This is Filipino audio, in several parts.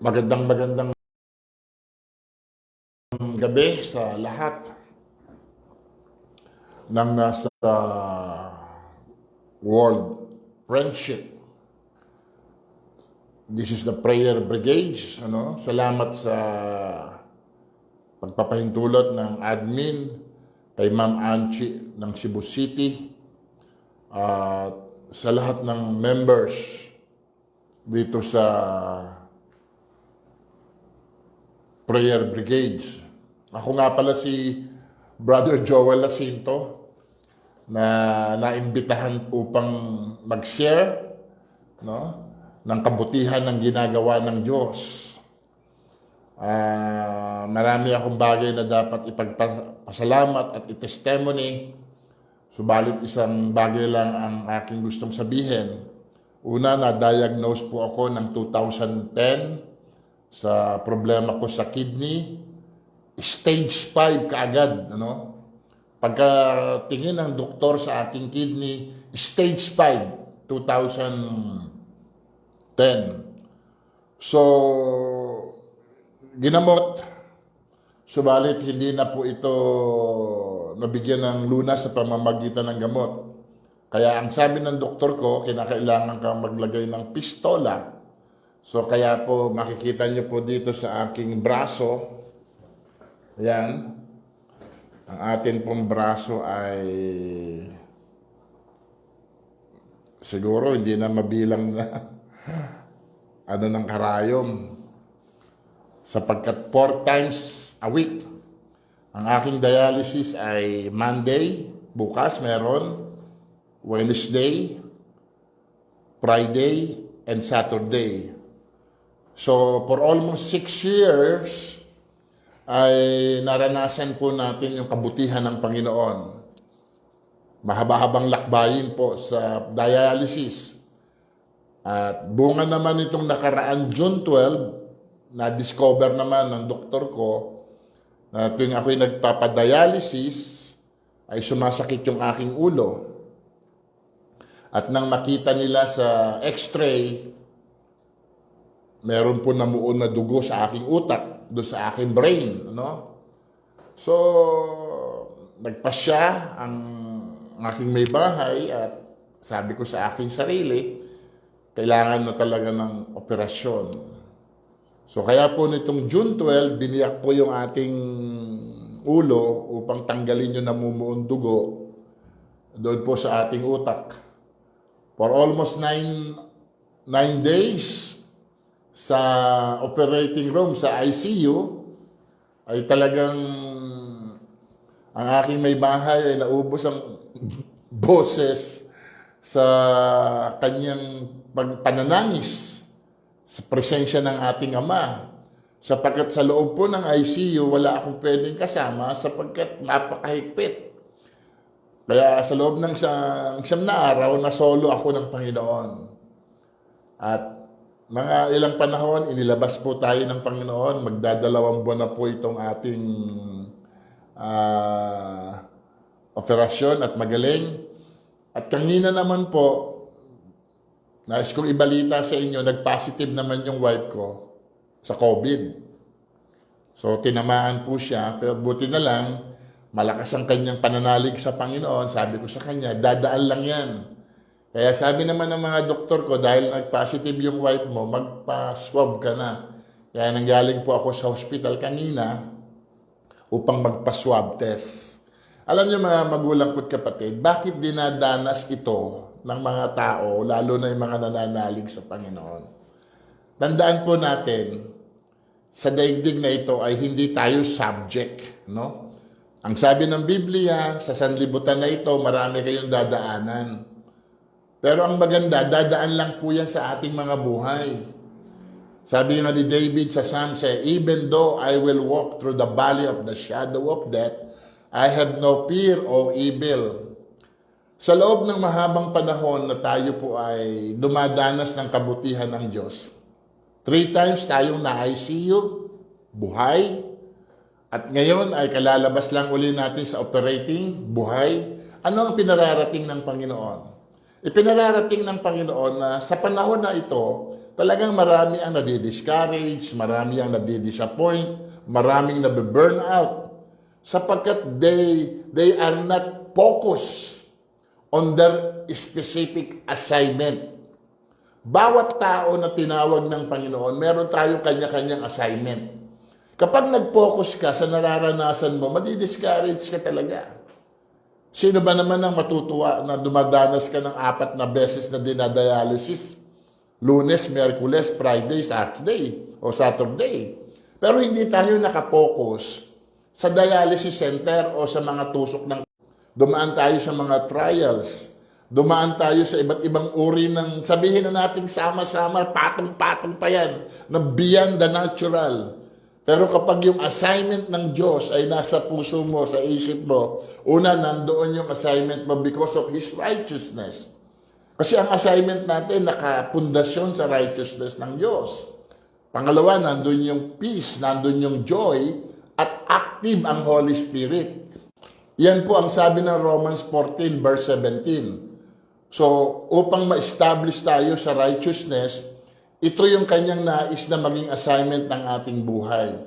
Magandang gabi sa lahat ng nasa World Friendship. This is the Prayer Brigades. Salamat sa pagpapahintulot ng admin kay Ma'am Anchi ng Cebu City at sa lahat ng members dito sa Prayer Brigades. Ako nga pala si Brother Joel Lacinto na naimbitahan upang mag-share ng kabutihan ng ginagawa ng Diyos. Marami akong bagay na dapat ipagpasalamat at itestimony. Subalit isang bagay lang ang aking gustong sabihin. Una, na-diagnose po ako ng 2010 sa problema ko sa kidney, stage 5 kaagad, Pagkatingin ng doktor sa aking kidney, stage 5, 2010. So, ginamot, subalit hindi na po ito nabigyan ng lunas sa pamamagitan ng gamot. Kaya ang sabi ng doktor ko, kinakailangan kang maglagay ng pistola. So, kaya po makikita niyo po dito sa aking braso, ayan, ang atin pong braso ay siguro hindi na mabilang na ng karayom sapagkat 4 times a week. Ang aking dialysis ay Monday, bukas meron, Wednesday, Friday, and Saturday. So, for almost 6 years, ay naranasan po natin yung kabutihan ng Panginoon. Mahaba-habang lakbayin po sa dialysis. At bunga naman itong nakaraan June 12, na-discover naman ng doktor ko na tuwing ako'y nagpapadialysis, ay sumasakit yung aking ulo. At nang makita nila sa x-ray, meron po namuon na dugo sa aking utak, doon sa aking brain, So, nagpasya ang aking may bahay at sabi ko sa aking sarili, kailangan na talaga ng operasyon. So, kaya po nitong June 12, biniyak po yung ating ulo upang tanggalin yung namumuong dugo doon po sa ating utak. For almost 9 days, sa operating room, sa ICU, ay talagang ang aking may bahay ay naubos ang boses sa kanyang pananangis sa presensya ng ating Ama. Sapagkat sa loob po ng ICU, wala akong pwedeng kasama sapagkat napakahigpit. Kaya sa loob ng siyam na araw, nasolo ako ng Panginoon. At mga ilang panahon, inilabas po tayo ng Panginoon. Magdadalawang buwan na po itong ating operasyon at magaling. At kanina naman po, nais kong ibalita sa inyo, nag-positive naman yung wife ko sa COVID. So, tinamaan po siya. Pero buti na lang, malakas ang kanyang pananalig sa Panginoon. Sabi ko sa kanya, dadaan lang yan. Kaya sabi naman ng mga doktor ko, dahil nag-positive yung wife mo, magpa-swab ka na. Kaya nanggaling po ako sa hospital kanina upang magpa-swab test. Alam niyo mga magulang ko't kapatid, bakit dinadanas ito ng mga tao, lalo na yung mga nananalig sa Panginoon? Tandaan po natin, sa daigdig na ito ay hindi tayo subject, Ang sabi ng Biblia, sa sanlibutan na ito, marami kayong dadaanan. Pero ang maganda, dadaan lang po yan sa ating mga buhay. Sabi nga ni David sa Psalm, even though I will walk through the valley of the shadow of death, I have no fear of evil. Sa loob ng mahabang panahon na tayo po ay dumadanas ng kabutihan ng Diyos, 3 times tayong na-ICU, buhay, at ngayon ay kalalabas lang uli natin sa operating, buhay. Ano ang pinararating ng Panginoon? Ipinararating ng Panginoon na sa panahon na ito, talagang marami ang nadi-discourage, marami ang nadi-disappoint, maraming nabe-burn out sapagkat they are not focused on their specific assignment. Bawat tao na tinawag ng Panginoon, meron tayo kanya-kanyang assignment. Kapag nag-focus ka sa nararanasan mo, madi-discourage ka talaga. Sino ba naman ang matutuwa na dumadanas ka ng 4 na beses na dinadialysis? Lunes, Miyerkules, Friday, Saturday o Saturday. Pero hindi tayo nakapokus sa dialysis center o sa mga tusok ng... Dumaan tayo sa mga trials. Dumaan tayo sa iba't ibang uri ng... Sabihin na natin sama-sama, patong-patong pa yan, na beyond the natural. Pero kapag yung assignment ng Diyos ay nasa puso mo, sa isip mo, una, nandoon yung assignment mo because of His righteousness. Kasi ang assignment natin nakapundasyon sa righteousness ng Diyos. Pangalawa, nandun yung peace, nandun yung joy, at active ang Holy Spirit. Yan po ang sabi ng Romans 14 verse 17. So, upang ma-establish tayo sa righteousness, ito yung kanyang nais na maging assignment ng ating buhay.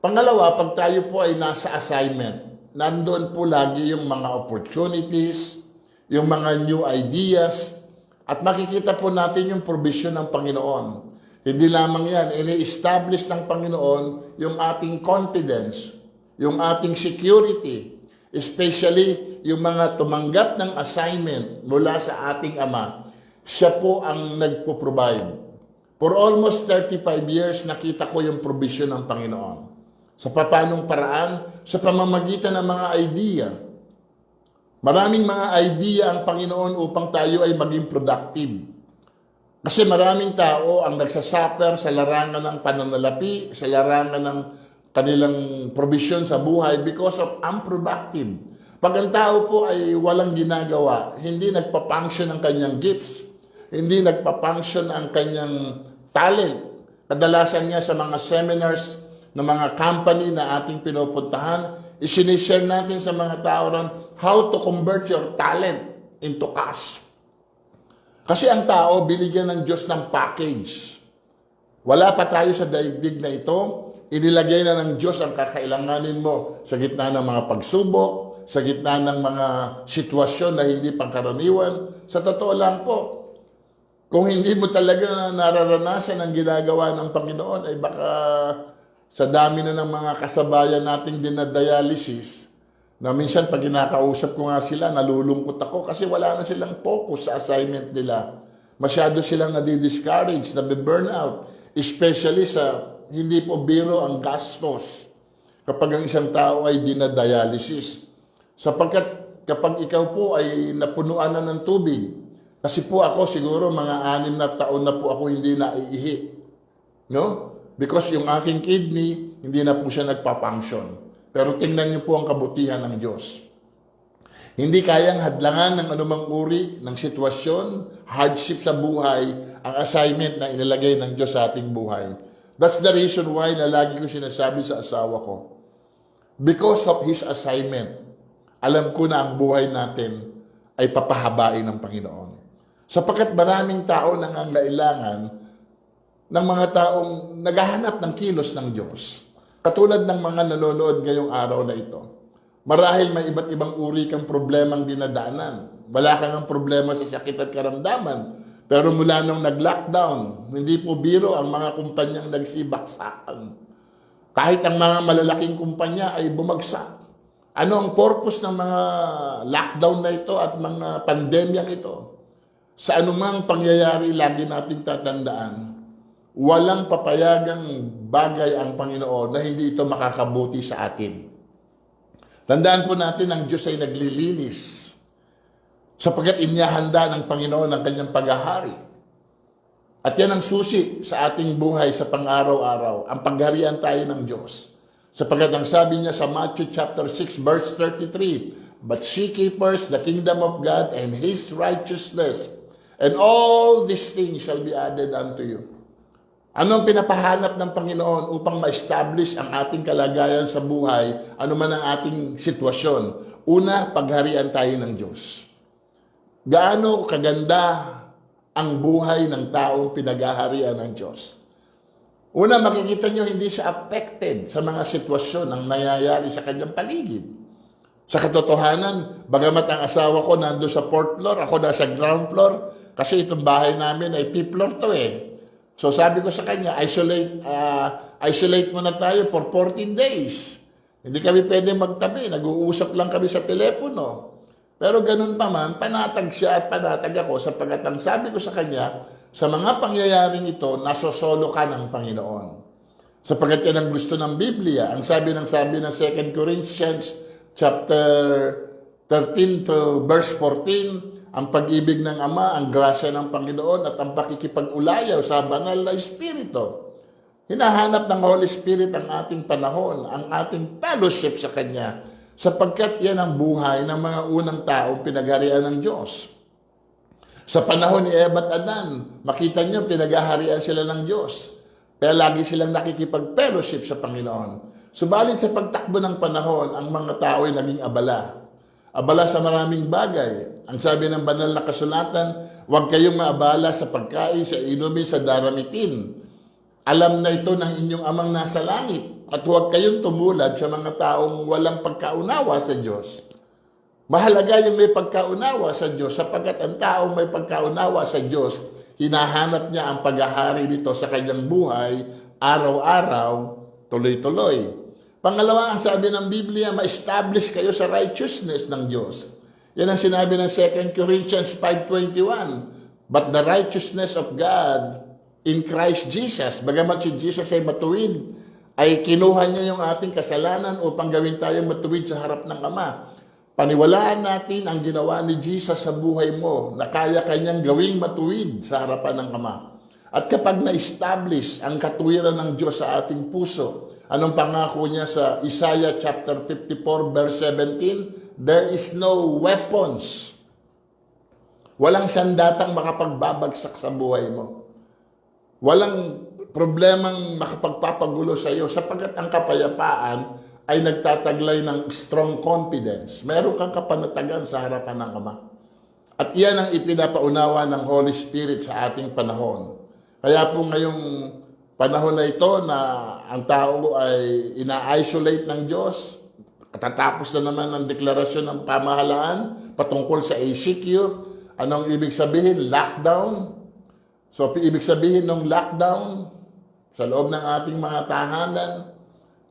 Pangalawa, pag tayo po ay nasa assignment, nandoon po lagi yung mga opportunities, yung mga new ideas, at makikita po natin yung provision ng Panginoon. Hindi lamang yan, ini-establish ng Panginoon yung ating confidence, yung ating security, especially yung mga tumanggap ng assignment mula sa ating Ama. Siya po ang nagpo-provide. For almost 35 years, nakita ko yung provision ng Panginoon. Sa papanong paraan, sa pamamagitan ng mga idea. Maraming mga idea ang Panginoon upang tayo ay maging productive. Kasi maraming tao ang nagsasuffer sa larangan ng pananalapi, sa larangan ng kanilang provision sa buhay because of unproductive. Pag ang tao po ay walang ginagawa, hindi nagpa-function ang kanyang gifts, hindi nagpa-function ang kanyang talent. Kadalasan niya sa mga seminars ng mga company na ating pinupuntahan, isinishare natin sa mga tao ron how to convert your talent into cash. Kasi ang tao, binigyan ng Diyos ng package. Wala pa tayo sa daigdig na ito, inilagay na ng Diyos ang kakailanganin mo sa gitna ng mga pagsubok, sa gitna ng mga sitwasyon na hindi pangkaraniwan. Sa totoo lang po, kung hindi mo talaga nararanasan ang ginagawa ng Panginoon, ay baka sa dami na ng mga kasabayan nating dinadialysis, na minsan pag kinakausap ko nga sila, nalulungkot ako kasi wala na silang focus sa assignment nila. Masyado silang nadi-discourage, nabi-burnout, especially sa hindi po biro ang gastos kapag ang isang tao ay dinadialysis. Sapagkat kapag ikaw po ay napunuan na ng tubig, kasi po ako siguro mga 6 na taon na po ako hindi naiihi. No? Because yung aking kidney, hindi na po siya nagpa-function. Pero tingnan niyo po ang kabutihan ng Diyos. Hindi kayang hadlangan ng anumang uri ng sitwasyon, hardship sa buhay, ang assignment na inilagay ng Diyos sa ating buhay. That's the reason why na lagi ko sinasabi sa asawa ko. Because of His assignment, alam ko na ang buhay natin ay papahabain ng Panginoon. Sapagkat maraming tao nangangailangan ng mga taong naghahanap ng kilos ng Diyos. Katulad ng mga nanonood ngayong araw na ito. Marahil may iba't ibang uri kang problemang dinadaanan. Wala kang ang problema sa sakit at karamdaman. Pero mula nung nag-lockdown, hindi po biro ang mga kumpanyang nagsibaksakan. Kahit ang mga malalaking kumpanya ay bumagsak. Ano ang purpose ng mga lockdown na ito at mga pandemyang ito? Sa anumang pangyayari, lagi nating tatandaan, walang papayagang bagay ang Panginoon na hindi ito makakabuti sa atin. Tandaan po natin, ang Diyos ay naglilinis sapagkat inyahanda ng Panginoon ang kanyang paghahari. At yan ang susi sa ating buhay sa pang-araw-araw, ang pagharian tayo ng Diyos. Sapagkat ang sabi niya sa Matthew chapter 6 verse 33, "But seek ye first the kingdom of God and His righteousness, and all these things shall be added unto you." Ano ang pinapahanap ng Panginoon upang ma-establish ang ating kalagayan sa buhay, ano man ang ating sitwasyon? Una, pagharian tayo ng Diyos. Gaano kaganda ang buhay ng taong pinaghaharian ng Diyos. Una, makikita nyo hindi siya affected sa mga sitwasyon ang nangyayari sa kanyang paligid. Sa katotohanan, bagamat ang asawa ko nando sa 4th floor, ako nasa ground floor, kasi itong bahay namin ay 5th floor to eh. So sabi ko sa kanya, isolate muna tayo for 14 days. Hindi kami pwede magtabi, nag-uusap lang kami sa telepono. Pero ganun pa man, panatag siya at panatag ako sapagkat ang sabi ko sa kanya, sa mga pangyayaring ito, nasosolo ka ng Panginoon. Sapagkat yan ang gusto ng Biblia. Ang sabi ng 2 Corinthians chapter 13 to verse 14, ang pag-ibig ng Ama, ang grasya ng Panginoon at ang pakikipag-ulayaw sa banal na Espiritu. Hinahanap ng Holy Spirit ang ating panahon, ang ating fellowship sa Kanya, sapagkat yan ang buhay ng mga unang taong pinagharian ng Diyos. Sa panahon ni Eva at Adan, makita niyo pinaghaharian sila ng Diyos. Kaya lagi silang nakikipag-fellowship sa Panginoon. Subalit sa pagtakbo ng panahon, ang mga tao ay naging abala. Abala sa maraming bagay. Ang sabi ng banal na kasulatan, huwag kayong maabala sa pagkain, sa inumin, sa daramitin. Alam na ito ng inyong amang nasa langit. At huwag kayong tumulad sa mga taong walang pagkaunawa sa Diyos. Mahalaga yung may pagkaunawa sa Diyos sapagkat ang taong may pagkaunawa sa Diyos, hinahanap niya ang paghahari nito sa kanyang buhay, araw-araw, tuloy-tuloy. Pangalawa, ang sabi ng Biblia, ma-establish kayo sa righteousness ng Diyos. Yan ang sinabi ng 2 Corinthians 5:21. But the righteousness of God in Christ Jesus, bagamat si Jesus ay matuwid, ay kinuha niya yung ating kasalanan upang gawin tayong matuwid sa harap ng Ama. Paniwalaan natin ang ginawa ni Jesus sa buhay mo na kaya kanyang gawing matuwid sa harapan ng Ama. At kapag na-establish ang katuwiran ng Diyos sa ating puso, anong pangako niya sa Isaiah chapter 54 verse 17? There is no weapons. Walang sandatang makapagbabagsak sa buhay mo. Walang problemang makapagpapagulo sa iyo sapagkat ang kapayapaan ay nagtataglay ng strong confidence. Meron kang kapanatagan sa harapan ng Ama. At iyan ang ipinapaunawa ng Holy Spirit sa ating panahon. Kaya po ngayong panahon na ito na ang tao ay ina-isolate ng Diyos, katatapos na naman ang deklarasyon ng pamahalaan patungkol sa ACQ, anong ibig sabihin? Lockdown. So, ibig sabihin ng lockdown sa loob ng ating mga tahanan,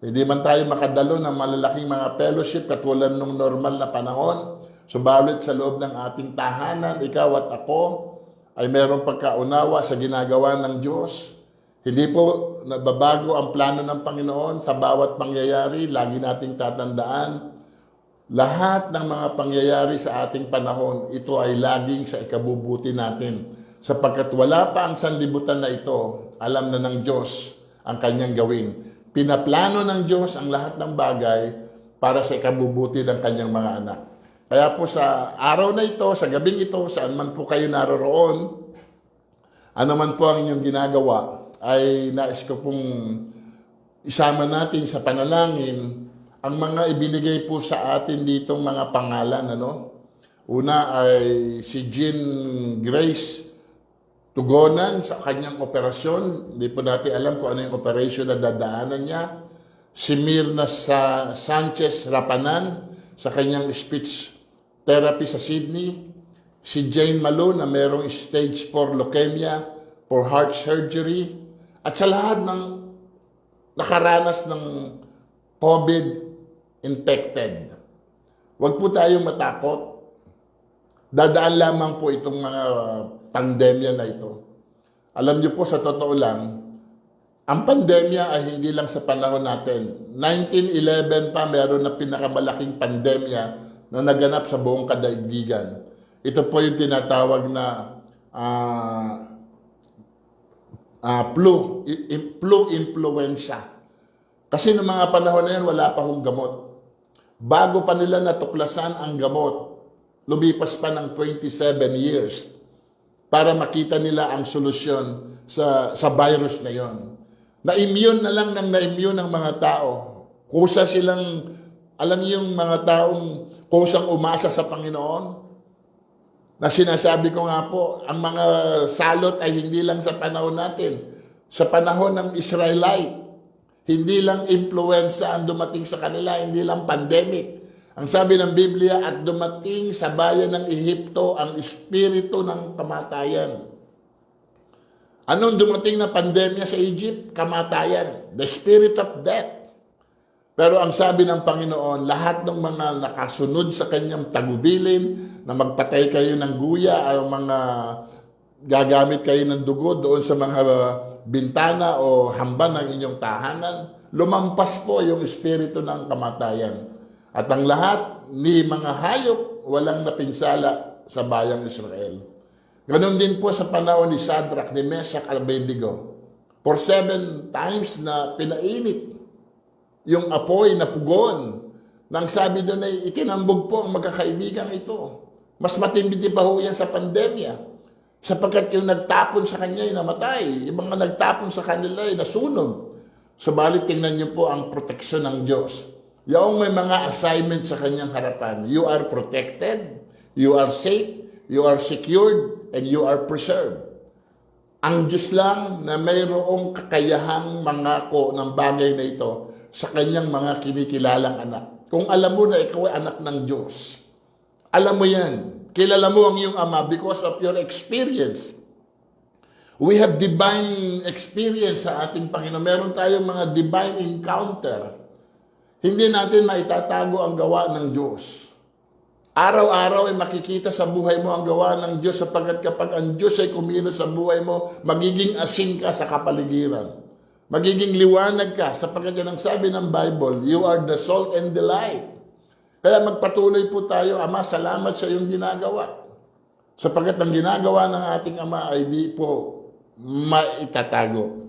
hindi man tayo makadalo ng malalaking mga fellowship katulad ng normal na panahon. Subalit sa loob ng ating tahanan, ikaw at ako, ay mayroong pagkaunawa sa ginagawa ng Diyos. Hindi po nababago ang plano ng Panginoon sa bawat pangyayari. Lagi nating tatandaan, lahat ng mga pangyayari sa ating panahon, ito ay laging sa ikabubuti natin. Sapagkat wala pa ang sanlibutan na ito, alam na ng Diyos ang kanyang gawin. Pinaplano ng Diyos ang lahat ng bagay para sa ikabubuti ng kanyang mga anak. Kaya po sa araw na ito, sa gabing ito, saan man po kayo naroroon, ano man po ang inyong ginagawa, ay nais ko pong isama natin sa panalangin ang mga ibinigay po sa atin ditong mga pangalan. Una ay si Jean Grace Tugonan sa kanyang operasyon. Hindi po natin alam kung ano yung operation na dadaanan niya. Si Mirna Sanchez Rapanan sa kanyang speech therapy sa Sydney. Si Jane Malo na mayroong stage 4 leukemia for heart surgery. At sa lahat ng nakaranas ng COVID infected, huwag po tayong matakot. Dadaan lamang po itong mga pandemya na ito. Alam niyo po, sa totoo lang, ang pandemya ay hindi lang sa panahon natin. 1911 pa, meron na pinakamalaking pandemya na naganap sa buong kadaigdigan. Ito po yung tinatawag na flu influenza. Kasi noong mga panahon na yun, wala pa hong gamot. Bago pa nila natuklasan ang gamot, lumipas pa ng 27 years para makita nila ang solusyon sa virus na yon. Na-immune na lang ng na-immune ng mga tao. Kusa silang, alam niyo yung mga taong kusang umasa sa Panginoon, Na sinasabi ko nga po, ang mga salot ay hindi lang sa panahon natin. Sa panahon ng Israelite, hindi lang influenza ang dumating sa kanila, hindi lang pandemic. Ang sabi ng Biblia, at dumating sa bayan ng Ehipto ang espiritu ng kamatayan. Anong dumating na pandemya sa Egypt? Kamatayan. The spirit of death. Pero ang sabi ng Panginoon, lahat ng mga nakasunod sa kanyang tagubilin, na magpatay kayo ng guya, o mga gagamit kayo ng dugo doon sa mga bintana o hamban ng inyong tahanan, lumampas po yung espiritu ng kamatayan. At ang lahat ni mga hayop walang napinsala sa bayang Israel. Ganon din po sa panahon ni Shadrach, ni Meshach, at Abednego. For 7 times na pinainit yung apoy na pugon. Nang sabi doon ay itinambog po ang magkakaibigan ito. Mas matindi pa ho yan sa pandemya. Sapagkat yung nagtapon sa kanya ay namatay. Yung mga nagtapon sa kanila ay nasunog. Subalit tingnan niyo po ang proteksyon ng Diyos. Yung may mga assignment sa kanyang harapan. You are protected, you are safe, you are secured, and you are preserved. Ang Diyos lang na mayroong kakayahang mangako ng bagay na ito sa kanyang mga kinikilalang anak. Kung alam mo na ikaw ay anak ng Diyos, alam mo yan. Kilala mo ang iyong Ama because of your experience. We have divine experience sa ating Panginoon. Meron tayong mga divine encounter. Hindi natin maitatago ang gawa ng Diyos. Araw-araw ay makikita sa buhay mo ang gawa ng Diyos sapagkat kapag ang Diyos ay kumilos sa buhay mo, magiging asin ka sa kapaligiran. Magiging liwanag ka sapagkat yan ang sabi ng Bible, you are the salt and the light. Kaya magpatuloy po tayo, Ama, salamat sa iyong ginagawa. Sapagkat ang ginagawa ng ating Ama ay di po maitatago.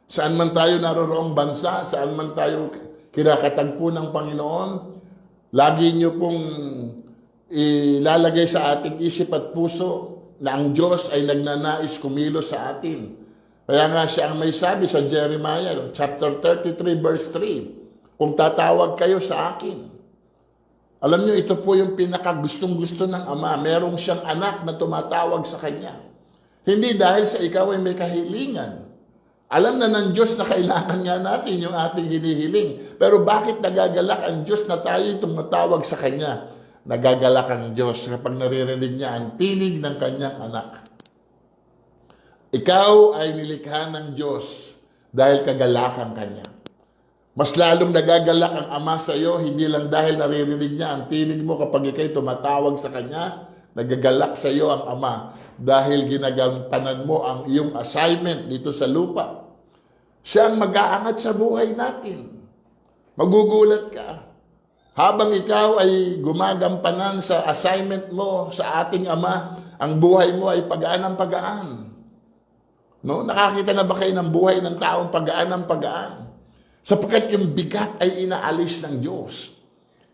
Saan man tayo naroroong bansa, saan man tayo kinakatagpo ng Panginoon, lagi niyo pong ilalagay sa ating isip at puso na ang Diyos ay nagnanais kumilos sa atin. Kaya nga siya ang may sabi sa Jeremiah chapter 33 verse 3, kung tatawag kayo sa akin. Alam niyo, ito po yung pinakagustong-gusto ng Ama. Merong siyang anak na tumatawag sa Kanya. Hindi dahil sa ikaw ay may kahilingan. Alam na ng Diyos na kailangan nga natin yung ating hinihiling. Pero bakit nagagalak ang Diyos na tayo tumatawag sa Kanya? Nagagalak ang Diyos kapag naririnig niya ang tinig ng Kanyang anak. Ikaw ay nilikha ng Diyos dahil kagalakan Kanya. Mas lalong nagagalak ang Ama sa iyo, hindi lang dahil naririnig niya ang tinig mo kapag ikay tumatawag sa Kanya, nagagalak sa iyo ang Ama dahil ginagampanan mo ang iyong assignment dito sa lupa. Siya ang mag-aangat sa buhay natin. Magugulat ka. Habang ikaw ay gumagampanan sa assignment mo sa ating Ama, ang buhay mo ay pagaan ng pagaan. No? Nakakita na ba kayo ng buhay ng taong pagaan ng pagaan? Sapagkat yung bigat ay inaalis ng Diyos.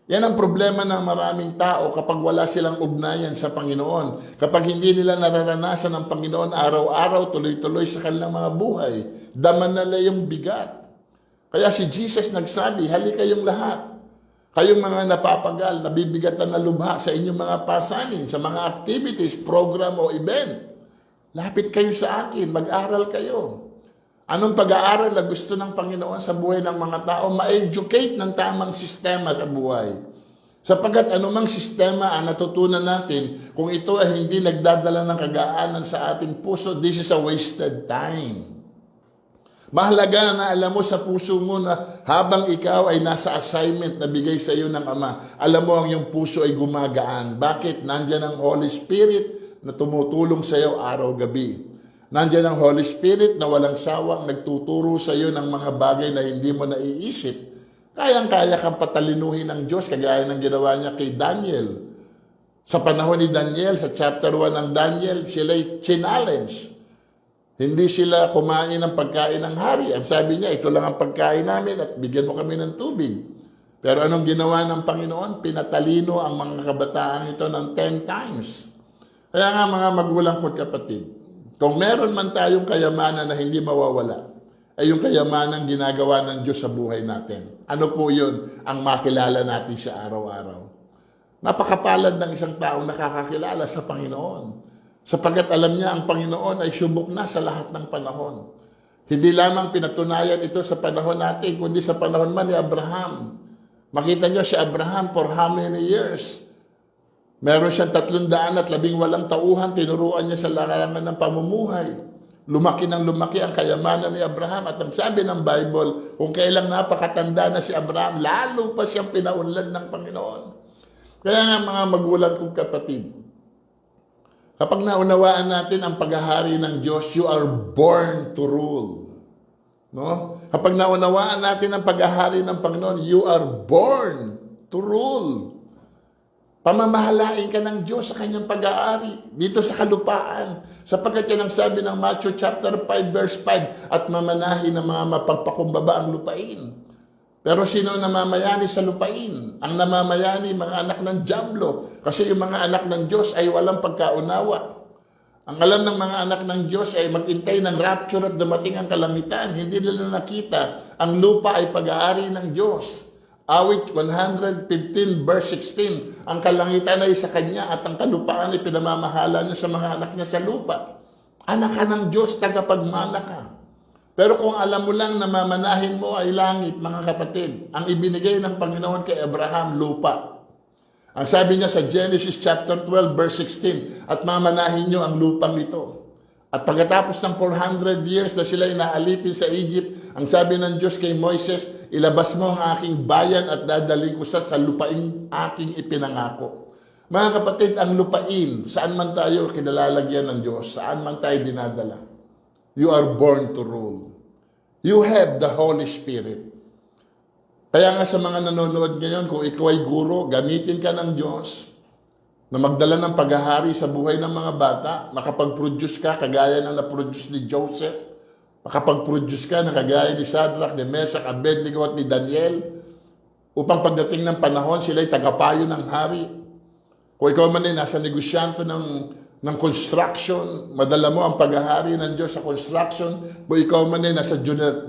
Yan ang problema ng maraming tao kapag wala silang ugnayan sa Panginoon. Kapag hindi nila nararanasan ng Panginoon araw-araw, tuloy-tuloy sa kanilang mga buhay, daman nila yung bigat. Kaya si Jesus nagsabi, halika kayong lahat. Kayong mga napapagal, nabibigatan na lubha sa inyong mga pasanin, sa mga activities, program o event. Lapit kayo sa akin, mag-aral kayo. Anong pag-aaral na gusto ng Panginoon sa buhay ng mga tao? Ma-educate ng tamang sistema sa buhay. Sapagkat anumang sistema ang natutunan natin, kung ito ay hindi nagdadala ng kagaanan sa ating puso, this is a wasted time. Mahalaga na alam mo sa puso mo na habang ikaw ay nasa assignment na bigay sa iyo ng Ama, alam mo ang iyong puso ay gumagaan. Bakit? Nandiyan ang Holy Spirit na tumutulong sa iyo araw-gabi. Nandiyan ang Holy Spirit na walang sawang nagtuturo sa iyo ng mga bagay na hindi mo naiisip. Kayang-kaya kang patalinuhin ng Diyos kagaya ng ginawa niya kay Daniel. Sa panahon ni Daniel, sa chapter 1 ng Daniel, sila'y challenge. Hindi sila kumain ng pagkain ng hari. Ang sabi niya, ito lang ang pagkain namin at bigyan mo kami ng tubig. Pero anong ginawa ng Panginoon? Pinatalino ang mga kabataan ito ng 10 times. Kaya nga mga magulang ko kapatid, kung meron man tayong kayamanan na hindi mawawala, ay yung kayamanan ginagawa ng Diyos sa buhay natin. Ano po yun? Ang makilala natin siya araw-araw. Napakapalad ng isang taong nakakakilala sa Panginoon. Sapagkat alam niya ang Panginoon ay subok na sa lahat ng panahon. Hindi lamang pinatunayan ito sa panahon natin, kundi sa panahon man ni Abraham. Makita niyo si Abraham for how many years? Meron siyang 318 tauhan, tinuruan niya sa larangan ng pamumuhay. Lumaki ng lumaki ang kayamanan ni Abraham. At ang sabi ng Bible, kung kailang napakatanda na si Abraham, lalo pa siyang pinaunlad ng Panginoon. Kaya nga mga magulang kong kapatid, kapag naunawaan natin ang paghahari ng Diyos, you are born to rule. No? Kapag naunawaan natin ang paghahari ng Panginoon, you are born to rule. Pamamahalain ka ng Diyos sa kanyang pag-aari dito sa kalupaan. Sapagkat yan ang sabi ng Matthew chapter 5 verse 5, at mamanahin ng mga mapagpakumbaba ang lupain. Pero sino namamayani sa lupain? Ang namamayani, mga anak ng dyablo. Kasi yung mga anak ng Diyos ay walang pagkaunawa. Ang alam ng mga anak ng Diyos ay magintay ng rapture at dumating ang kalangitan. Hindi nila nakita ang lupa ay pag-aari ng Diyos. Awit 115 verse 16, ang kalangitan ay sa Kanya at ang kalupaan ay pinamamahala niya sa mga anak niya sa lupa. Anak ka ng Diyos, tagapagmana ka. Pero kung alam mo lang na mamanahin mo ay langit, mga kapatid, ang ibinigay ng Panginoon kay Abraham, lupa. Ang sabi niya sa Genesis chapter 12 verse 16, at mamanahin niyo ang lupang ito. At pagkatapos ng 400 years na sila inaalipin sa Egypt, ang sabi ng Diyos kay Moises, ilabas mo ang aking bayan at dadaling ko sa lupain aking ipinangako. Mga kapatid, ang lupain, saan man tayo kinalalagyan ng Diyos, saan man tayo dinadala. You are born to rule. You have the Holy Spirit. Kaya nga sa mga nanonood ngayon, kung ikaw ay guro, gamitin ka ng Diyos na magdala ng paghahari sa buhay ng mga bata, makapag-produce ka, kagaya na na-produce ni Joseph, makapag-produce ka na kagaya ni Shadrach, ni Meshach, Abednego at ni Daniel, upang pagdating ng panahon, sila ay tagapayo ng hari. Kung ikaw man ay nasa negosyante ng construction, madala mo ang paghahari ng Diyos sa construction. Kung ikaw man ay nasa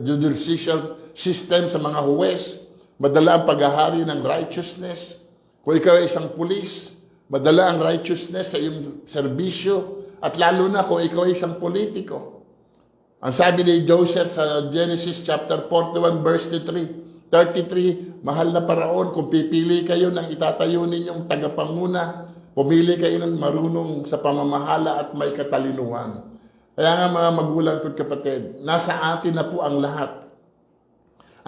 judicial system sa mga huwes, madala ang paghahari ng righteousness. Kung ikaw ay isang pulis, madala ang righteousness sa iyong serbisyo. At lalo na kung ikaw ay isang politiko. Ang sabi ni Joseph sa Genesis chapter 41 verse 33, mahal na Paraon, kung pipili kayo ng itatayo ninyong tagapanguna, pumili kayo ng marunong sa pamamahala at may katalinuhan. Kaya nga mga magulang ko kapatid, nasa atin na po ang lahat.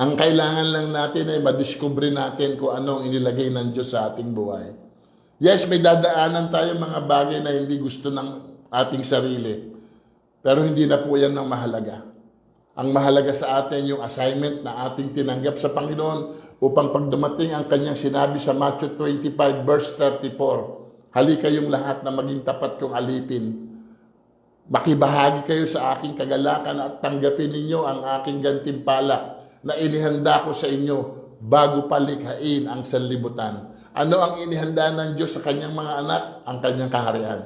Ang kailangan lang natin ay madiskubre natin kung anong inilagay ng Diyos sa ating buhay. Yes, may dadaanan tayo mga bagay na hindi gusto ng ating sarili. Pero hindi na po yan ang mahalaga. Ang mahalaga sa atin yung assignment na ating tinanggap sa Panginoon upang pag dumating ang kanyang sinabi sa Matthew 25 verse 34, halika kayong lahat na maging tapat kong alipin. Makibahagi kayo sa aking kagalakan at tanggapin ninyo ang aking gantimpala na inihanda ko sa inyo bago palikhain ang sanlibutan. Ano ang inihanda ng Diyos sa kanyang mga anak? Ang kanyang kaharian.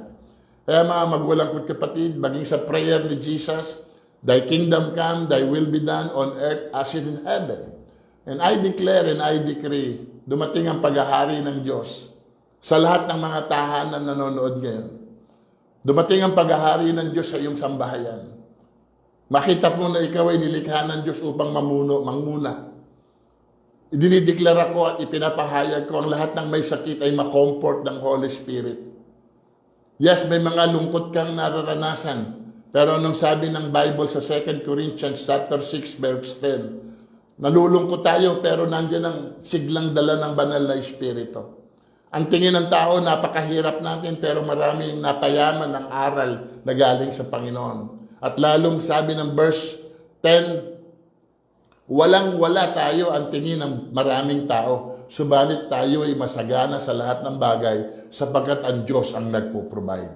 Kaya mga magulang ko't kapatid, maging sa prayer ni Jesus, Thy kingdom come, Thy will be done on earth as in heaven. And I declare and I decree, dumating ang paghahari ng Diyos sa lahat ng mga tahanan na nanonood ngayon. Dumating ang paghahari ng Diyos sa iyong sambahayan. Makita mo na ikaw ay nilikha ng Diyos upang manguna. Idinideklara ko at ipinapahayag ko ang lahat ng may sakit ay makomfort ng Holy Spirit. Yes, may mga lungkot kang nararanasan. Pero anong sabi ng Bible sa 2 Corinthians chapter 6 verse 10? Nalulungkot tayo pero nandiyan ang siglang dala ng banal na Espiritu. Ang tingin ng tao, napakahirap natin pero maraming napayaman ng aral na galing sa Panginoon. At lalong sabi ng verse 10, walang-wala tayo ang tingin ng maraming tao, subalit tayo ay masagana sa lahat ng bagay sapagkat ang Diyos ang nagpo-provide.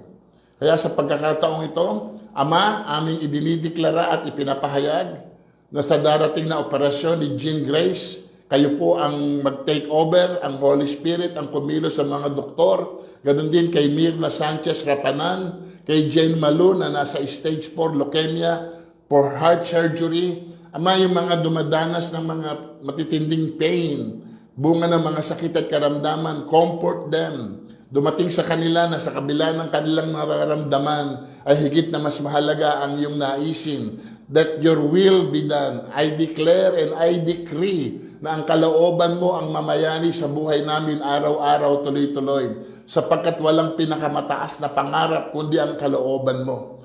Kaya sa pagkakataong ito, Ama, aming idinideklara at ipinapahayag na sa darating na operasyon ni Jean Grace, kayo po ang mag-take over, ang Holy Spirit, ang kumilos sa mga doktor, ganun din kay Mirna Sanchez Rapanan, kay Jane Malu na nasa stage 4 leukemia for heart surgery. Ama, yung mga dumadanas ng mga matitinding pain, bunga ng mga sakit at karamdaman. Comfort them. Dumating sa kanila na sa kabila ng kanilang nararamdaman ay higit na mas mahalaga ang iyong naisin. That your will be done. I declare and I decree na ang kalooban mo ang mamayani sa buhay namin araw-araw, tuloy-tuloy. Sapagkat walang pinakamataas na pangarap kundi ang kalooban mo.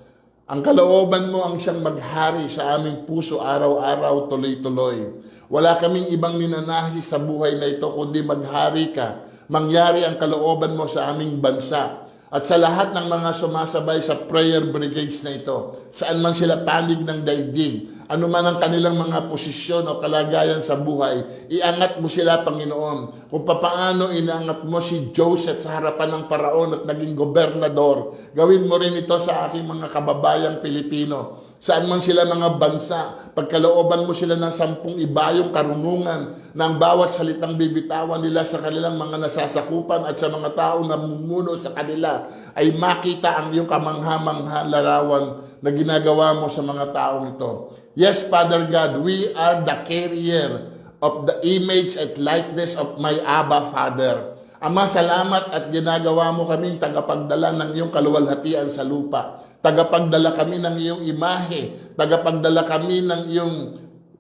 Ang kalooban mo ang siyang maghari sa aming puso araw-araw, tuloy-tuloy. Wala kaming ibang ninanahi sa buhay na ito kundi maghari ka. Mangyari ang kalooban mo sa aming bansa. At sa lahat ng mga sumasabay sa prayer brigades na ito, saan man sila panig ng daigdig, ano man ang kanilang mga posisyon o kalagayan sa buhay, iangat mo sila, Panginoon. Kung papaano inangat mo si Joseph sa harapan ng paraon at naging gobernador, gawin mo rin ito sa aking mga kababayang Pilipino. Saan man sila mga bansa, pagkalooban mo sila ng 10 ibayong karunungan ng bawat salitang bibitawan nila sa kanilang mga nasasakupan at sa mga taong namumuno sa kanila ay makita ang iyong kamangha-mangha larawan na ginagawa mo sa mga taong ito. Yes, Father God, we are the carrier of the image and likeness of my Abba Father. Ama, salamat at ginagawa mo kaming tagapagdala ng iyong kaluwalhatian sa lupa. Tagapagdala kami ng iyong imahe. Tagapagdala kami ng iyong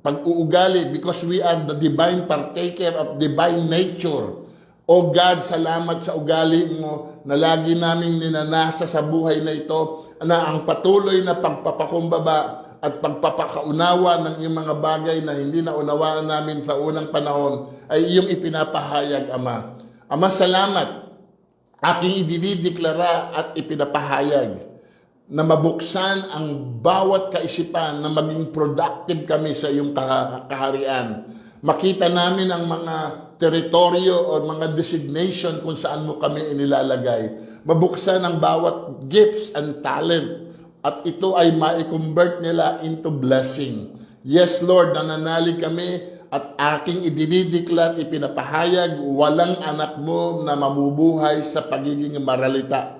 pag-uugali because we are the divine partaker of divine nature. O God, salamat sa ugali mo na lagi naming ninanasa sa buhay na ito na ang patuloy na pagpapakumbaba at pagpapakaunawa ng iyong mga bagay na hindi naunawaan namin sa unang panahon ay iyong ipinapahayag, Ama. Ama, salamat. Aking idinideklara at ipinapahayag na mabuksan ang bawat kaisipan na maging productive kami sa iyong kaharian. Makita namin ang mga teritoryo o mga designation kung saan mo kami inilalagay. Mabuksan ang bawat gifts and talent at ito ay ma-convert nila into blessing. Yes, Lord, nananalig kami at aking idinideklar, ipinapahayag, walang anak mo na mabubuhay sa pagiging maralita.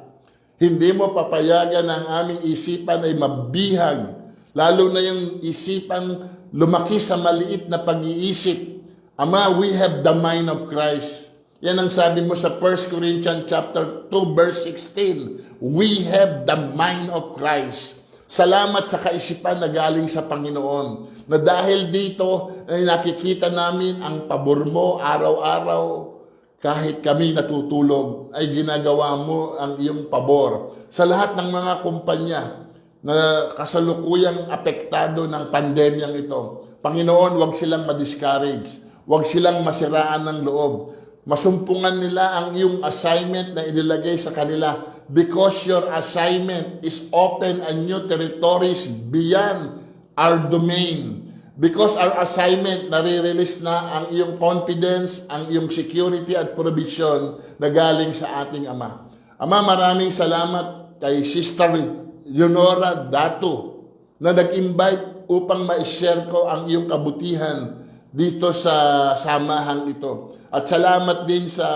Hindi mo papayagan ang aming isipan ay mabihag, lalo na yung isipan lumaki sa maliit na pag-iisip. Ama, we have the mind of Christ. Yan ang sabi mo sa 1 Corinthians chapter 2 verse 16. We have the mind of Christ. Salamat sa kaisipan na galing sa Panginoon. Na dahil dito ay nakikita namin ang pabor mo araw-araw. Kahit kami natutulog, ay ginagawa mo ang iyong pabor. Sa lahat ng mga kumpanya na kasalukuyang apektado ng pandemyang ito, Panginoon, huwag silang ma-discourage. Huwag silang masiraan ng loob. Masumpungan nila ang iyong assignment na inilagay sa kanila because your assignment is open and new territories beyond our domain. Because our assignment, nare-release na ang iyong confidence, ang iyong security at provision na galing sa ating Ama. Ama, maraming salamat kay Sister Leonora Dato na nag-invite upang ma-share ko ang iyong kabutihan dito sa samahang ito. At salamat din sa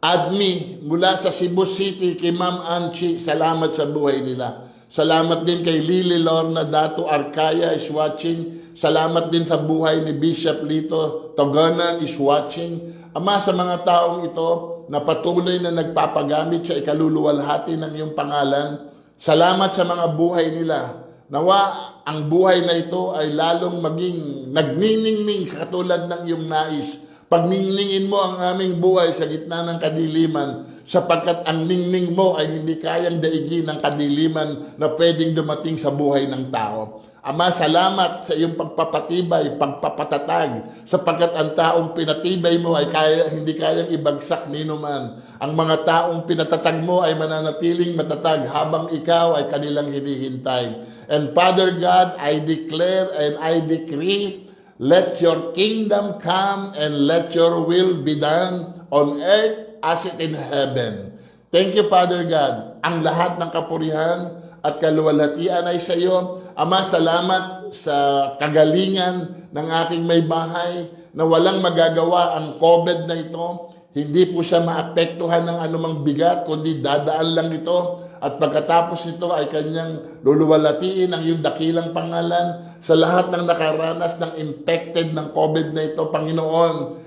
ADMI mula sa Cebu City kay Ma'am Anchi. Salamat sa buhay nila. Salamat din kay Lily Lorna Dato Arcaya is watching. Salamat din sa buhay ni Bishop Lito Togonan is watching. Ama, sa mga taong ito na patuloy na nagpapagamit sa ikaluluwalhati ng iyong pangalan, salamat sa mga buhay nila. Nawa ang buhay na ito ay lalong maging nagniningning katulad ng iyong nais. Pagniningin mo ang aming buhay sa gitna ng kadiliman, sapagkat ang ningning mo ay hindi kayang daigin ng kadiliman na pwedeng dumating sa buhay ng tao. Ama, salamat sa iyong pagpapatibay, pagpapatatag, sapagkat ang taong pinatibay mo ay hindi kayang ibagsak ninuman. Ang mga taong pinatatag mo ay mananatiling matatag habang ikaw ay kanilang hinihintay. And Father God, I declare and I decree, let your kingdom come and let your will be done on earth as it in heaven. Thank you, Father God. Ang lahat ng kapurihan at kaluwalhatian ay sa iyo. Ama, salamat sa kagalingan ng aking may bahay na walang magagawa ang COVID na ito. Hindi po siya maapektuhan ng anumang bigat, kundi dadaan lang ito. At pagkatapos nito ay kanyang luluwalhatiin ang iyong dakilang pangalan sa lahat ng nakaranas ng infected ng COVID na ito, Panginoon.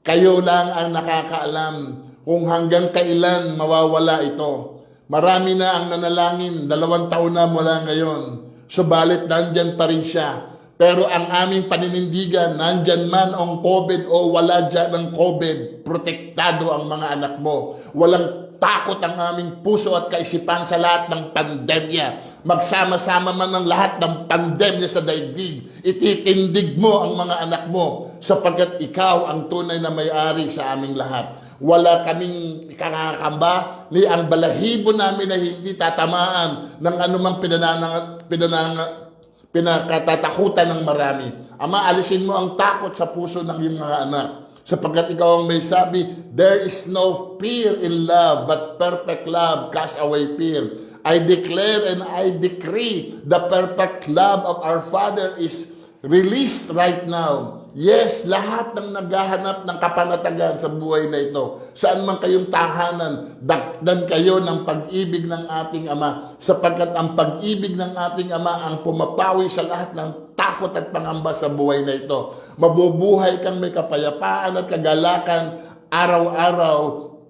Kayo lang ang nakakaalam kung hanggang kailan mawawala ito. Marami na ang nanalangin, 2 taon na mula ngayon. Subalit nandyan pa rin siya. Pero ang aming paninindigan, nandyan man ang COVID o wala dyan ang COVID, protektado ang mga anak mo. Walang takot ang aming puso at kaisipan sa lahat ng pandemya. Magsama-sama man ang lahat ng pandemya sa daigdig, ititindig mo ang mga anak mo sapagkat ikaw ang tunay na may-ari sa aming lahat. Wala kaming kakakamba ni ang balahibo namin na hindi tatamaan ng anumang pinakatatakutan ng marami. Ama, alisin mo ang takot sa puso ng iyong mga anak. Sapagkat ikaw ang may sabi, there is no fear in love, but perfect love casts away fear. I declare and I decree the perfect love of our Father is released right now. Yes, lahat ng naghahanap ng kapanatagan sa buhay na ito, saan man kayong tahanan, dakdan kayo ng pag-ibig ng ating Ama, sapagkat ang pag-ibig ng ating Ama ang pumapawi sa lahat ng takot at pangamba sa buhay na ito. Mabubuhay kang may kapayapaan at kagalakan araw-araw,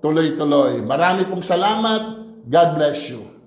tuloy-tuloy. Marami pong salamat. God bless you.